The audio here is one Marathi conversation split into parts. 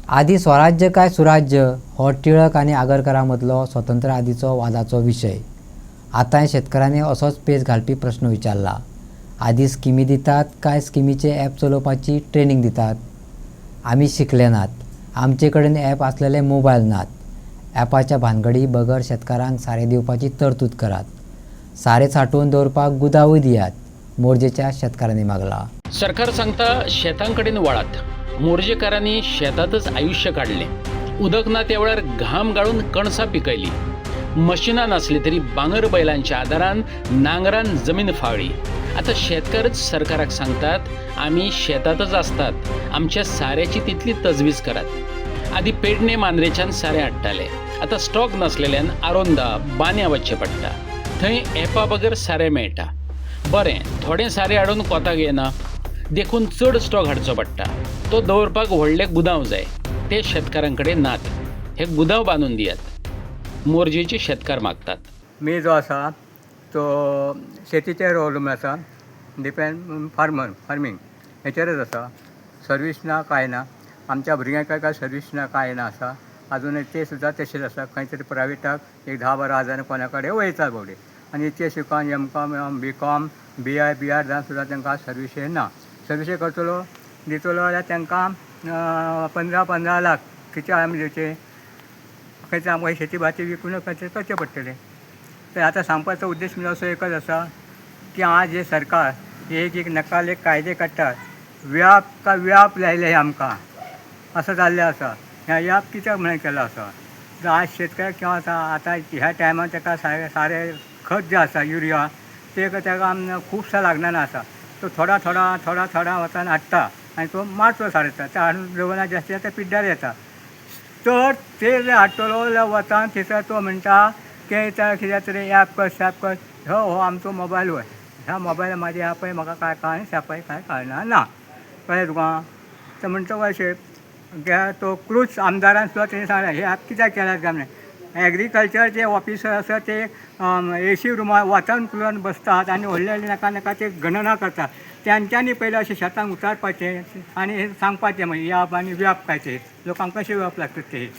आदी स्वराज्य काय सुराज्य हो टिळक आणि आगरकरांमदलो स्वतंत्र आदीचो वादाचो विशय. आतां शेतकारांनी असोच पेच घालपी प्रश्न विचारला. आदी स्किमी दितात काय स्किमीचे ॲप चलोवपाची ट्रेनिंग दितात? आमी शिकले नात, आमचे कडेन ॲप आसलेले मोबायल नात. ॲपाच्या भानगडी बगर शेतकारांक सारे दिवपाची तरतूद करात. सारे साठोवन दवरपाक गुदावूय दियात, मोरजेच्या शेतकारांनी मागला. सरकार सांगता शेतांकडेन वळात. मोर्जेकारांनी शेतातच आयुष्य काढले. उदक ना त्या वेळार घाम गाळून कणसां पिकयली. मशिनां नासली तरी बांगर बैलांच्या आदारान नांगरान जमीन फाळ्ळी. आता शेतकारच सरकाराक सांगतात आमी शेतातच असतात, आमच्या साऱ्याची तितली तजवीज करात. आदी पेडणे मांद्रेच्यान सारें हाडटाले. आता स्टॉक नासलेल्यान आरोंदा बान्या वचचें पडटा. थंय ॲपा बगर सारें मेळटा. बरें, थोडें सारें हाडून कोताक येना, देखून चड स्टॉक हाडचो पडटा. तो दवरपाक व्हडले गुदांव जाय, ते शेतकारां कडेन नात. हे गुदांव बांदून दियात, मोरजेचे शेतकार मागतात. मी जो आसा तो शेतीचेर अवलंबून आसा. डिपेंड फार्मींग हेचेरच आसा. सर्वीस ना काय ना, आमच्या भुरग्यांक काय सर्वीस ना काय ना आसा. अजून ते सुद्दां तशेंच आसा. खंय तरी प्रायवेटाक एक 10-12 हजार कोणा कडेन वयता बावडे. आनी ते शिकून M.Com, B.Com, BR जावन सुद्दां तांकां सर्विशे ना. सर्विशे करतलो दितलो जाल्यार तांकां 15 लाख कितें आमी दिवचे. खंय तर आमकां शेती भाती विकून खंय तरी करचें पडटलें. तर आतां सांगपाचो उद्देश म्हणजे असो एकच आसा की आज हे सरकार एक नकाल एक कायदे काडटात. व्याप लायले आमकां असं जाल्लें आसा. ह्या व्याप कित्याक म्हणून केलो आसा तर आज शेतकऱ्याक किंवा आतां ह्या टायमार ताका सारे खत जे आसा युरिया ते ताका खुबशा लागना आसा. तो थोडा वतान हाडटा आनी तो मारचो सारता. ते हाडून दवरना जास्ती जाता पिड्ड्यार येता. तर ते जे हाडटलो जाल्यार वतान थंयसर तो म्हणटा की कितें तरी ॲप कर हो आमचो मोबायल वय. ह्या मोबायल म्हाजे ह्या पळय म्हाका काय कळना शापय कांय कळना ना. कळ्ळें तुका. तर म्हणटा अशें तो क्रूज आमदारान सुद्दां तेणी सांगलें हे ॲप कित्याक केल्यात काय म्हणून. एग्रीकल्चर जे ऑफिसर आसा ते AC रुमार वतान करून बसतात आनी व्हडले नाका ते गणना करतात. त्यांच्यांनी पयलीं अशें शेतांक उतारपाचें आनी हे सांगपाचें मागीर याप आनी व्याप काय ते लोकांक कशें व्याप लागतात ते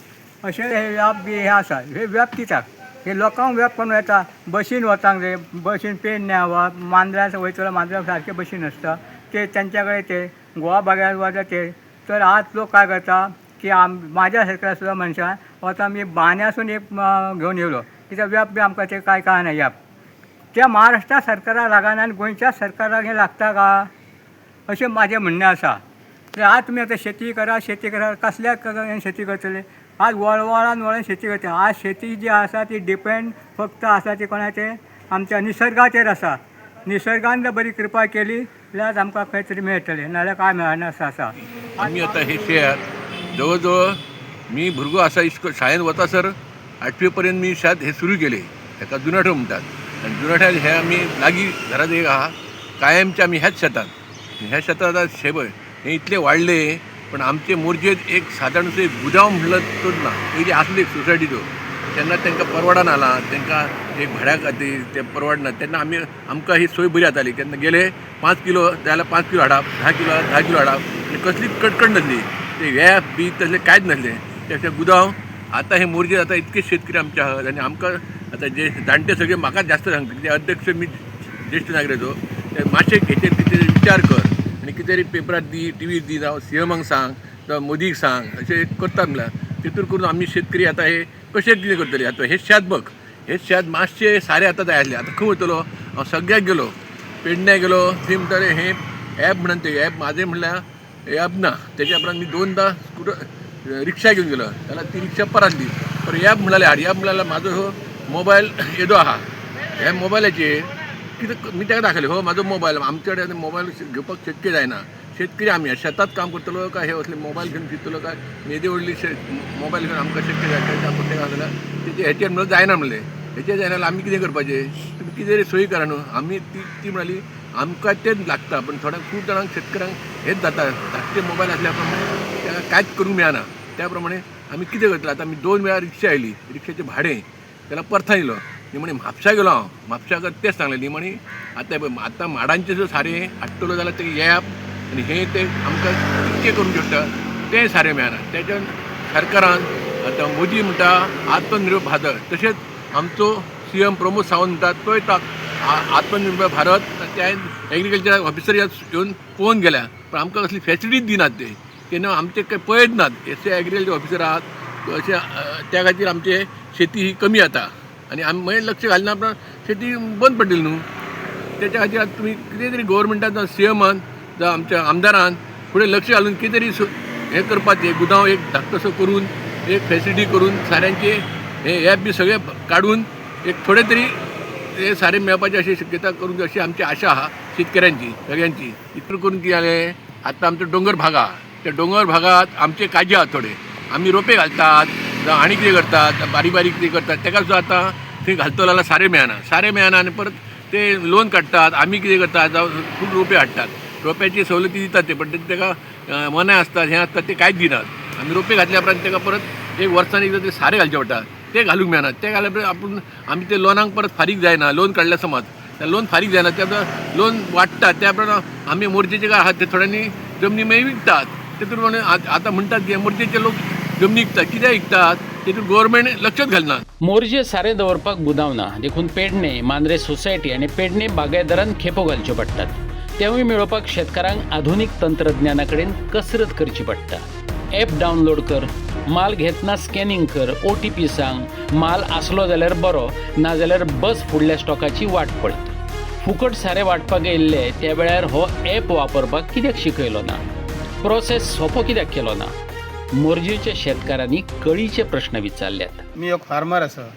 अशें हे व्याप बी हे आसा. हे व्याप कित्याक हे लोकांक व्याप करून येता. बशीन वचांक जाय. बशीन पेडण्या वा मांद्रास वयतलो मांद्रा सारके बशीन आसता ते तेंच्या कडेन ते गोवा बागायत वता ते. तर आज लोक काय करता की माझ्या सारक्या सुद्दां मनशान वता मी बान्यासून एक घेवन येयलो कित्याक व्याप बी आमकां ते काय कळना. व्याप त्या महाराष्ट्रा सरकाराक लागना आनी गोंयच्या सरकाराक हें लागता का अशें म्हाजें म्हणणें आसा. तर आज तुमी आतां शेती करा कसल्या शेती करतले. आज वळण शेती करता. आज शेती जी आसा ती डिपेंड फक्त आसा ती कोणाचेर आमच्या निसर्गाचेर आसा. निसर्गान जर बरी कृपा केली जाल्यार आमकां खंय तरी मेळटलें, नाल्यार काय मेळना असं आसा. आमी आतां हे शेत जवळ जवळ मी भुरगो आसा शाळेंत वता सर 8वी पर्यंत मी शेत हे सुरू केले. ताका जुनाठो म्हणटात. आनी जुनाठ्यात हे आमी लागीं घरात एक आहा कायमचे आमी ह्याच शेतांत. ह्या शेतांत आतां शेबय हे इतले वाडले पण आमचे मोरजेत एक सादारण असो एक गुदांव म्हणलं तोच ना. पयलीं आसलो एक सोसायटीचो तेन्ना तांकां परवडना आला. तांकां एक भाड्या खातीर ते परवडना. तेन्ना आमकां ही सोय बरी जाताली. केन्ना गेले 5 किलो जाल्यार 5 किलो हाडप, 10 किलो हाडप आनी कसलीच कटकट नासली. ते व्याप बी तसलें कांयच नासलें. ते गुदांव आतां हे मोरजे आतां इतके शेतकरी आमचे आहात आनी आमकां आतां जे जाणटे सगळे म्हाका जास्त सांगता कितें अध्यक्ष मी ज्येश्ठ नागरिकाचो ते मातशें हेचेर कितें विचार कर आनी कितें तरी पेपरार दी, टीव्हीर दी, जावं CMाक सांग जावं मोदीक सांग अशें करतात म्हणल्यार तितून करून आमी शेतकरी आतां हे कशें कितें करतले. आतां हे शेत बघ, हे शेत मातशें सारें आतां जाय आसलें. आतां खंय वयतलो हांव सगळ्याक गेलो, पेडण्या गेलो, थंय म्हणटाले हे ॲप म्हणून ते ॲप म्हाजें म्हणल्यार ॲप ना. तेच्या उपरांत मी 2दा रिक्षा घेवन गेलो जाल्यार ती रिक्षा परतली. पण ॲप म्हणाले हाड. ॲप म्हळ्यार म्हाजो हो मोबायल येदो आहा. ह्या मोबायलाचेर कितें मी ताका दाखयलें हो म्हाजो मोबायल. आमचे कडेन मोबायल घेवपाक शक्य जायना. शेतकरी आमी शेतांत काम करतलो काय हे असले मोबायल घेवन फिरतलो काय येदी व्हडली मोबायल घेवन आमकां शक्य जाय. आपण ताका जाल्यार तेचे हेचेर म्हणून जायना म्हणलें. हेचेर जायना जाल्यार आमी कितें करपाचें. तुमी कितें तरी सोय करा न्हू. आमी ती म्हणाली आमकां तेच लागता. पण खूब जाणांक शेतकऱ्यांक हेच जाता. धाकटे मोबायल आसल्या प्रमाणे ताका कांयच करूंक मेळना. त्या प्रमाणे आमी कितें करतले. आतां आमी 2 वेळा रिक्षा आयली. रिक्षाचें भाडें त्याला परता येयलो. निमणी म्हापशा गेलो हांव. म्हापशाक तेच सांगलें निमणी आतां माडांचें जर सारें हाडटलो जाल्यार ते ॲप आनी हे ते आमकां कितकें करूंक शकता. तें सारें मेळना. तेज्यान सरकारान आतां मोदी म्हणटा आत्मनिर्भर भारत, तशेंच आमचो CM प्रमोद सावंत म्हणटा तोय आत्मनिर्भर भारत त्या एग्रीकल्चर ऑफिसर येवन पळोवन गेल्या, पण आमकां कसली फॅसिलिटीच दिनात ते. तेन्ना आमचे काही पळयत नात एसए एग्रीकल्चर ऑफिसर आहात अशें. त्या खातीर आमचे शेती ही कमी जाता आनी आमी मागीर लक्ष घालना पण शेती बंद पडटली न्हू. त्याच्या खातीर आतां तुमी कितें तरी गव्हर्मेंटान जावं CMान जावं आमच्या आमदारान फुडें लक्ष घालून कितें तरी हें करपाचें, गुदांव एक धाकटोसो करून एक फॅसिलिटी करून साऱ्यांचे हे ॲप बी सगळे काडून एक थोडे तरी हे सारें मेळपाची अशी शक्यता करून अशी आमची आशा आहा शेतकऱ्यांची सगळ्यांची. इतलें करून कितें जालें, आतां आमचो दोंगर भाग आहा, त्या दोंगर भागात आमचे काजी आहात थोडे, आमी रोपे घालतात जावं आनी कितें करतात, बारीक बारीक कितें करतात, ताका सुद्दां आतां थंय घालतलो जाल्यार सारें मेळना आनी परत ते लोन काडटात. आमी कितें करतात जावं खूब रोपे हाडटात, रोप्याची सवलती दितात ते, पण ताका मनाय आसतात हें आसतात ते कांयच दिनात. आमी रोपे घातल्या उपरांत ताका परत एक वर्सान एकदां ते सारें घालचें पडटा, ते घालूंक मेळनात. ते घाल्या उपरांत आपूण आमी ते लोनांक परत फारीक जायना. लोन काडल्या समज त्या लोन फारीक जायना, त्या लोन वाडटात, त्या प्रमाणे आमी मोर्जेचे काय आहात ते थोड्यांनी जमनी मागीर विकतात. तेतून आतां म्हणटात की मोर्जेचे लोक जमनी विकतात, कित्याक विकतात, तेतून गव्हर्मेंट लक्षच घालना. मोर्जे सारें दवरपाक बुदावना देखून पेडणे मांद्रे सोसायटी आनी पेडणे बागायतदारांक खेपो घालच्यो पडटात. तेवूय मेळोवपाक शेतकारांक आधुनीक तंत्रज्ञाना कडेन कसरत करची पडटा. ॲप डावनलोड कर, माल घेतना स्कॅनिंग कर, OTP सांग, माल आसलो जाल्यार बरो, नाजाल्यार बस फुडल्या स्टॉकाची वाट पळय. फुकट सारें वाटपाक येयल्ले त्या वेळार हो ॲप वापरपाक कित्याक शिकयलो ना, प्रोसेस सोंपो कित्याक केलो ना. मोर्जेच्या शेतकारांनी कळीचे प्रश्न विचारल्यात. मी एक फार्मर आसा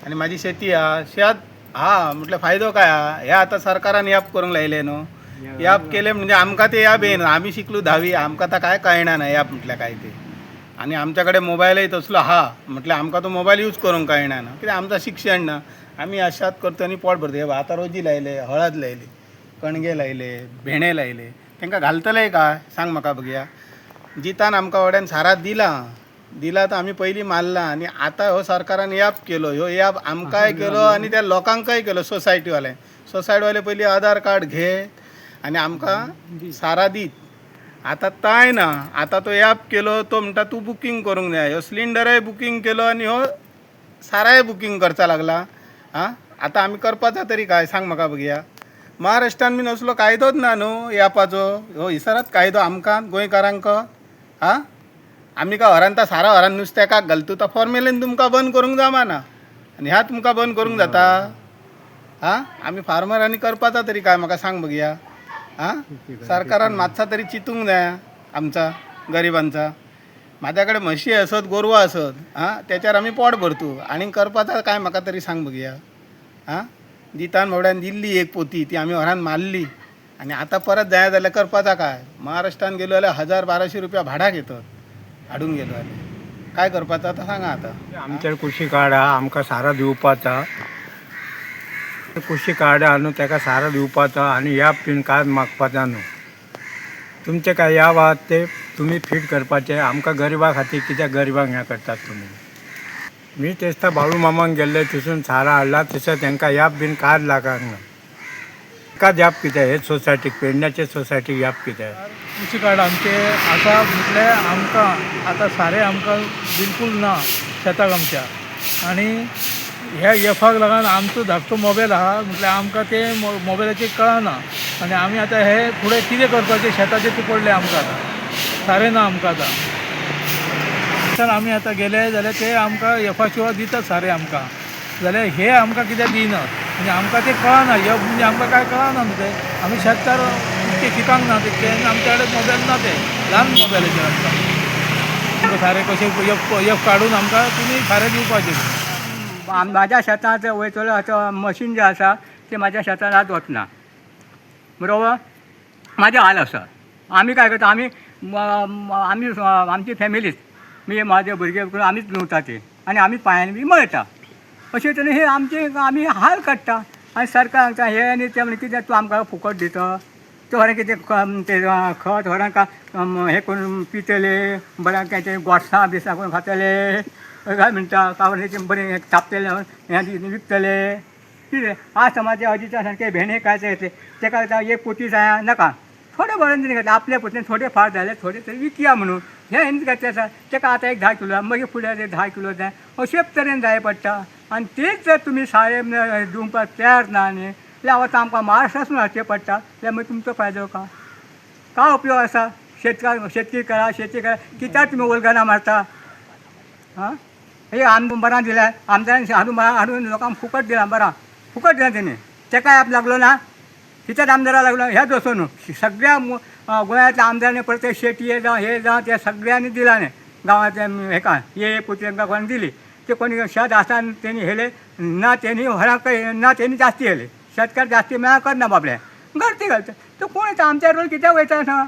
आणि माझी शेती हा. शेत हा म्हटल्यार फायदो काय हा, हे आतां सरकारान ॲप करूंक लायले न्हू. ॲप केले म्हणजे आमकां ते ॲप येना. आमी शिकलो 10वी, आमकां आतां काय कळना ना ॲप म्हटल्यार काय ते. आणि आमच्याकडे मोबायलय तसलो हा म्हटल्यार आमकां तो मोबायल यूज करूंक कळना ना, कित्याक आमचं शिक्षण ना. आमी अशात करता आनी पोट भरता. हे आतां रोजी लायले, हळद लायली, कणगे लायले, भेंडे लायले, तांकां घालतले काय सांग म्हाका बघया. जितान आमकां वड्यान सारात दिला तर आम्ही पहिली मारला आणि आता हो सरकारान ॲप केलो. ह्यो ॲप आमकांय केलो आणि त्या लोकांकय केलो. सोसायटीवाले पहिली आधार कार्ड घे आणि आमकां सारा दीत. आता ताय ना, आता तो ॲप केलो तो म्हणटा तूं बुकींग करूंक जाय. ह्यो सिलिंडरय बुकींग केलो आणि हो साराय बुकींग करचा लागला. हां, आता आमी करपाचा तरी काय सांग म्हाका बघया. महाराष्ट्रान बी असलो कायदोच ना न्हू ॲपाचो. हो हिसरात कायदो आमकां गोंयकारांक. हां, आमी काय हरांता सारा हरान नुस्त्याकाक घालता तो फॉर्मेलीन तुमकां बंद करूंक जमाना आनी ह्या तुमकां बंद करूंक जाता. हां, आमी फार्मरांनी करपाचा तरी काय म्हाका सांग बघया. हां, सरकारान मातसा तरी चिंतूंक जाय आमचा गरिबांचा. माझ्याकडे म्हशी असत, गोरवां असत, हां, त्याच्यावर आमी पोट भरतो आणि करपाचा काय म्हाका तरी सांग बघया. हां, दितान मोड्यान दिल्ली एक पोती, ती आमी हरान मारली आणि आता परत जाय जाल्यार करपाचा काय. महाराष्ट्रान गेलो जाल्यार 1000-1200 रुपया भाडा घेतात हाडून गेलो जाल्यार. काय करपाचा आता सांगा. आता आमच्या कृषी कार्ड हा, आमकां सारा दिवपाचा. कृषी कार्ड हा न्हू, ताका सारा दिवपाचा आणि ह्या पिन कार्ड मागपाचा न्हू. तुमचे काय या आहात ते तुम्ही फिट करपाचे. आमकां गरिबा खातीर कित्याक गरिबांक हें करतात तुम्ही. मी तेस्ता बाळू मामांक गेल्ले, थंयसून सारा हाडला. तशें तांकां ह्या बीन कार्ड लागूंक ना. एका ह्याप कित्याक हे सोसायटीक, पेडण्याचे सोसायटीक ह्याप कित्याक. कृषी कार्ड आमचे आसा म्हटल्यार आमकां आतां सारें आमकां बिलकूल ना शेताक आमच्या. आनी ह्या एफाक लागून आमचो धाकटो मोबायल आहा म्हटल्यार आमकां ते मोबायलाचेर कळना. आनी आमी आतां हे फुडें कितें करपाचें शेताचेर ते पडलें आमकां आतां. सारें ना आमकां आतां. तर आमी आतां गेले जाल्यार ते आमकां एफा शिवाय दितात सारें आमकां. जाल्यार हे आमकां कित्याक दिनात म्हणजे आमकां ते कळना. एफ म्हणजे आमकां काय कळना न्हू ते. आमी शेतकार इतके शिकांक ना ते आमच्या कडेन मोबायल ना, ते ल्हान मोबायलाचेर आमकां सारें कशें एफ काडून आमकां तुमी सारें दिवपाचें. माझ्या शेतांत वयतलो हाचो मशीन जें आसा तें म्हाज्या शेतांत आत वचना बरोबर. म्हाजे हाल आसा. आमी काय करता, आमी आमची फॅमिलीच, मी म्हाजे भुरगे करून आमीच न्हुता ते आनी आमीच पांयांनी बी मळटा. अशे तरेन हे आमचे आमी हाल काडटा. आनी सरकार सांगता हे आनी ते म्हणजे कितें तूं आमकां फुकट दिता. ते व्हरान कितें ते खत व्हरान हे करून पितले, बऱ्याक ते गोडसां बिसां करून खातले काय म्हणटा. कावळेचें बरें तापतले हें विकतले कितें. आज समाज अजीच्या सारके भेणे काय येतले ताका एक पोती जाय नाका थोडे बरें तरी घेता आपल्या पुरते थोडे फार झाले थोडे तरी विकया म्हणून हे हेंच घेतले आसा ताका आतां एक 10 किलो मागीर फुडें ते 10 किलो जाय अशेच तरेन जाय पडटा आनी तेच जर तुमी सारें दिवपाक तयार ना न्ही जाल्यार आतां आमकां महाराष्ट्रासून हाडचें पडटा जाल्यार मागीर तुमचो फायदो का उपयोग आसा शेतकी करा कित्याक तुमी वल्गना मारता हां हे बरां दिल्या आमदारान हाडून लोकांक फुकट दिलां बरां फुकट दिलां तेणी ताका ऍप लागलो ना कित्याक आमदारा लागलो हेच वचून सगळ्या गोंयांतल्या आमदारांनी प्रत्येक शेटी हे जावं ते सगळ्यांनी दिलां न्ही गांवांतल्या हेका हे पुतळ्यांका कोणी दिली ते कोणी शेत आसा तेणी हेले ना तेणी व्हराक ना तेणी जास्ती हेले शेतकार जास्ती मेळा करना बाबडे गर्दी घालता तो कोण येता आमच्या रोल कित्याक वयता सांगा